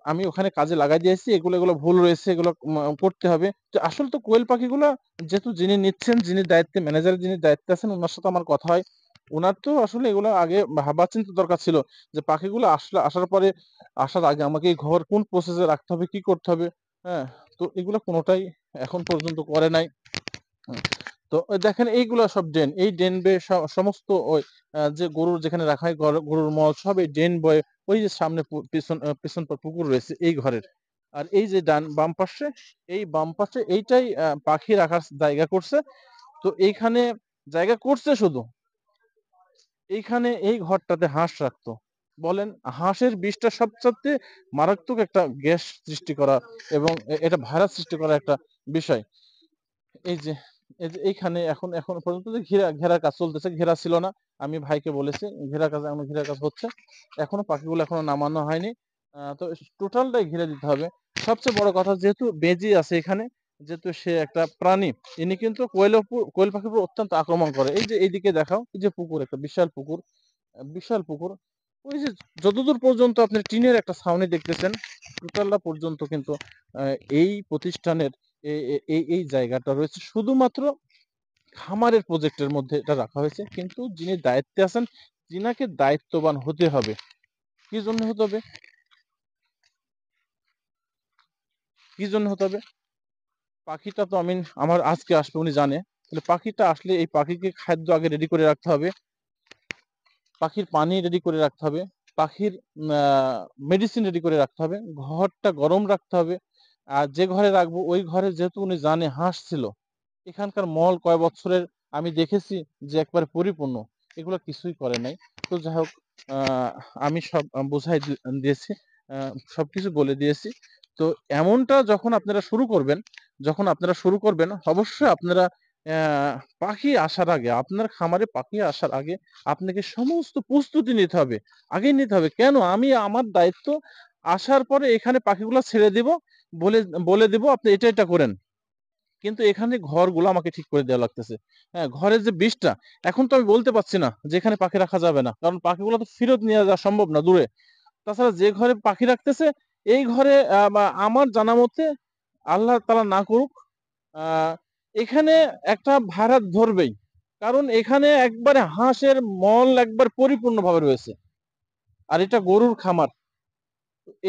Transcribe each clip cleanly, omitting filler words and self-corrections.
আমি ওখানে কাজে লাগাই দিয়েছি। এগুলো ভুল রয়েছে, এগুলো করতে হবে। তো আসলে তো কোয়েল পাখিগুলা যেহেতু যিনি নিচ্ছেন, যিনি দায়িত্বে ম্যানেজার যিনি দায়িত্বে আছেন উনার সাথে আমার কথা হয়। উনার তো আসলে এগুলো আগে ভাবা চিন্তা দরকার ছিল যে পাখিগুলো আসার পরে আসার আগে আমাকে এই ঘর কোন প্রসেস এ রাখতে হবে, কি করতে হবে, হ্যাঁ? তো এগুলো কোনটাই এখন পর্যন্ত করে নাই। হুম। তো দেখেন এইগুলা সব ড্রেন। এই ড্রেন বেয়ে সমস্ত ওই যে গরুর যেখানে রাখা হয় গরুর মল সব এই ড্রেন বয়ে ওই যে সামনে পিছন পুকুর রয়েছে এই ঘরের। আর এই যে বাম পাশে এই বাম পাশে এইটাই পাখি রাখার জায়গা করছে। তো এইখানে জায়গা করছে শুধু। এইখানে এই ঘরটাতে হাঁস রাখতো। বলেন হাঁসের বিষটা সবচাইতে মারাত্মক একটা গ্যাস সৃষ্টি করা এবং এটা ভাইরাস সৃষ্টি করা একটা বিষয়। এই যে এইখানে এখন পর্যন্ত যে ঘেরার কাজ চলতেছে। ঘেরা ছিল না। আমি ভাইকে বলেছি ঘেরার কাজ হচ্ছে। পাখিগুলো এখনো নামানো হয়নি। তো টোটালটাই ঘিরে দিতে হবে। সবচেয়ে বড় কথা যেহেতু বেজি আছে এখানে, যেহেতু সে একটা প্রাণী, ইনি কিন্তু কোয়েল পাখির উপর অত্যন্ত আক্রমণ করে। এই যে এইদিকে দেখাও, এই যে পুকুর একটা বিশাল পুকুর, বিশাল পুকুর। ওই যে যতদূর পর্যন্ত আপনি টিনের একটা ছাউনি দেখতেছেন, টোটালটা পর্যন্ত কিন্তু আ এই প্রতিষ্ঠানের এই জায়গাটা রয়েছে শুধুমাত্র খামারের প্রজেক্টের মধ্যে এটা রাখা হয়েছে। কিন্তু যিনি দায়িত্বে আছেন, তিনাকে দায়িত্ববান হতে হবে। কি জন্য হতে হবে? কি জন্য হতে হবে? পাখিটা তো আমার আজকে আসবে উনি জানে। তাহলে পাখিটা আসলে এই পাখিকে খাদ্য আগে রেডি করে রাখতে হবে। পাখির পানি রেডি করে রাখতে হবে। পাখির আ মেডিসিন রেডি করে রাখতে হবে। ঘরটা গরম রাখতে হবে। আর যে ঘরে রাখবো ওই ঘরে যেহেতু উনি জানে হাঁস ছিল। এখানকার মল কয় বছরের আমি দেখেছি যে একবারে পরিপূর্ণ। এগুলা কিছুই করে নাই। তো যাই হোক আ আমি সব বুঝাই দিয়েছি। আ সবকিছু বলে দিয়েছি। তো এমনটা যখন আপনারা শুরু করবেন অবশ্যই আপনারা অ্যা পাখি আসার আগে, আপনার খামারে পাখি আসার আগে আপনাকে সমস্ত প্রস্তুতি নিতে হবে। আগেই নিতে হবে। কেন? আমি আমার দায়িত্ব আসার পরে এখানে পাখিগুলা ছেড়ে দিব। বলে বলে দিব আপনি এটা করেন। কিন্তু এখানে ঘরগুলো আমাকে ঠিক করে দেওয়া লাগতেছে। হ্যাঁ, ঘরের যে বিষটা এখন তো আমি বলতে পারছি না যে এখানে পাখি রাখা যাবে না। কারণ পাখিগুলো তো ফেরত নিয়ে যাওয়া সম্ভব না দূরে। তাছাড়া যে ঘরে পাখি রাখতেছে এই ঘরে বা আমার জানা মতে আল্লাহ তাআলা না করুক আ এখানে একটা ভাড়া ধরবেই। কারণ এখানে একবারে হাঁসের মল একবার পরিপূর্ণভাবে রয়েছে। আর এটা গরুর খামার।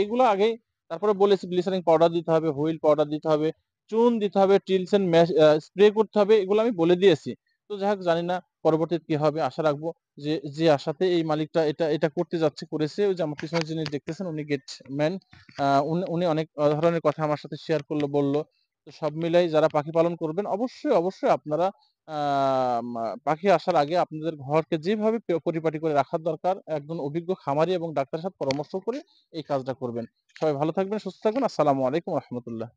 এগুলো আগেই তারপরে বলেছি গ্লিসারিন পাউডার দিতে হবে, হুইল পাউডার দিতে হবে, চুন দিতে হবে, টিলসেন স্প্রে করতে হবে এগুলো আমি বলে দিয়েছি। তো যাই হোক জানি না পরবর্তীতে কি হবে। আশা রাখবো যে আশাতে এই মালিকটা এটা করতে যাচ্ছে করেছে। ওই যে আমার পিছনে যিনি দেখতেছেন উনি গেট ম্যান। উনি অনেক ধরনের কথা আমার সাথে শেয়ার করলো, বলল। তো সব মিলাই যারা পাখি পালন করবেন অবশ্যই আপনারা আ মা পাখি আসার আগে আপনাদের ঘরকে যেভাবে পরিপাটি করে রাখার দরকার একজন অভিজ্ঞ খামারি এবং ডাক্তারের সাথে পরামর্শ করে এই কাজটা করবেন। সবাই ভালো থাকবেন, সুস্থ থাকবেন। আসসালামু আলাইকুম ওয়া রাহমাতুল্লাহ।